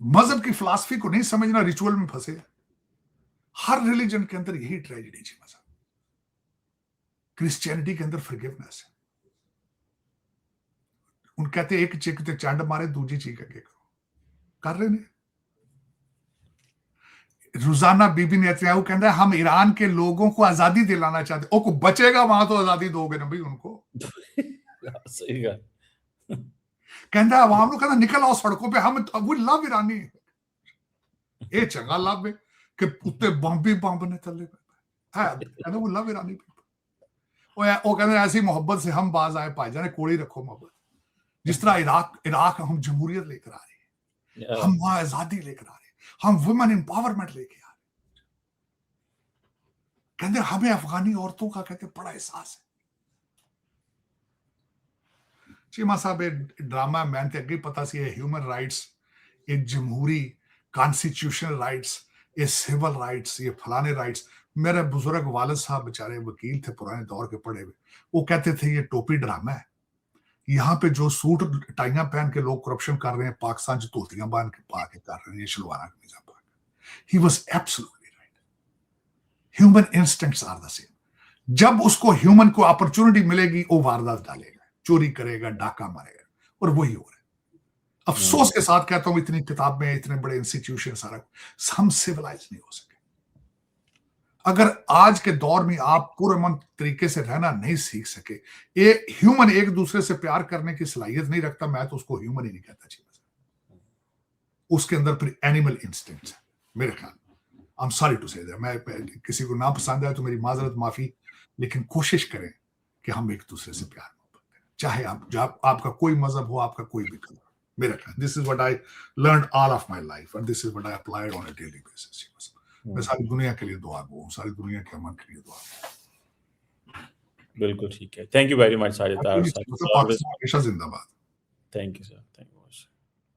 मजहब की फिलॉसफी को नहीं समझना रिचुअल में फंसे हर रिलीजन के अंदर यही ट्रेजेडी है मजहब क्रिश्चियनिटी के अंदर फॉरगिवनेस है उन कहते एक चीख ते चंड मारे दूजी चीख अगे करो कर रहे ने रोजाना बीबी नेतन्याहू कहता है हम ईरान के लोगों को आजादी दिलाना चाहते ओ को बचेगा वहां तो आजादी दोगे ना भाई उनको सही कहता अवाम को कहता निकल आओ सड़कों पे हम वो लव ईरानी ये चंगा लव है कि उत्ते बम्ब ही बम्ब ने तले पे है कहता वो लव ईरानी वो कहते ऐसी मोहब्बत से हम बाज आए भाई जाने कोड़ी रखो मोहब्बत जिस तरह इराक हम जमहूरियत लेकर आ रहे हैं हम वहां आजादी लेकर आ रहे हैं हम वुमेन एम्पावरमेंट लेके आ रहे कहते हमें अफगानी औरतों का कहते बड़ा एहसास है चीमा साहब ड्रामा मैन ते अगे पता सी ह्यूमन राइट्स ये जमहूरी कॉन्स्टिट्यूशनल राइट्स ये सिविल राइट्स ये फलाने राइट्स मेरे बुजुर्ग वालिद साहब बेचारे वकील थे पुराने दौर के पढ़े हुए वो कहते थे ये टोपी ड्रामा है यहाँ पे जो सूट टाइयां पहन के लोग करप्शन कर रहे हैं पाकिस्तान से धोतियां बांध के पा के कर रहे हैं ये शलवारा कमीजा पा के he was absolutely right human instincts are the same जब उसको ह्यूमन को अपॉर्चुनिटी मिलेगी वो वारदात डालेगा चोरी करेगा डाका मारेगा और वही हो रहा है अफसोस के साथ कहता हूं इतनी किताब में इतने बड़े इंस्टीट्यूशन सारा हम सिविलाइज नहीं हो सके अगर आज के दौर में आप पुरअमन तरीके से रहना नहीं सीख सके ये ह्यूमन एक दूसरे से प्यार करने की सलाहियत नहीं रखता मैं तो उसको ह्यूमन ही नहीं कहता चाहिए उसके अंदर फिर एनिमल इंस्टिंक्ट्स है मेरे ख्याल I am sorry to say that मैं किसी को ना पसंद आए तो मेरी माजरत माफी लेकिन कोशिश करें कि हम एक दूसरे से प्यार मोहब्बत करें चाहे आपका कोई मजहब हो आपका कोई भी कलर मेरा ख्याल this is what I learned all of my life and this is what I applied on a daily basis मैं सारी दुनिया के लिए दुआ गो सारी दुनिया के अमन के लिए दुआ बिल्कुल ठीक है thank you very much Sajid हमेशा जिंदाबाद thank you sir thank you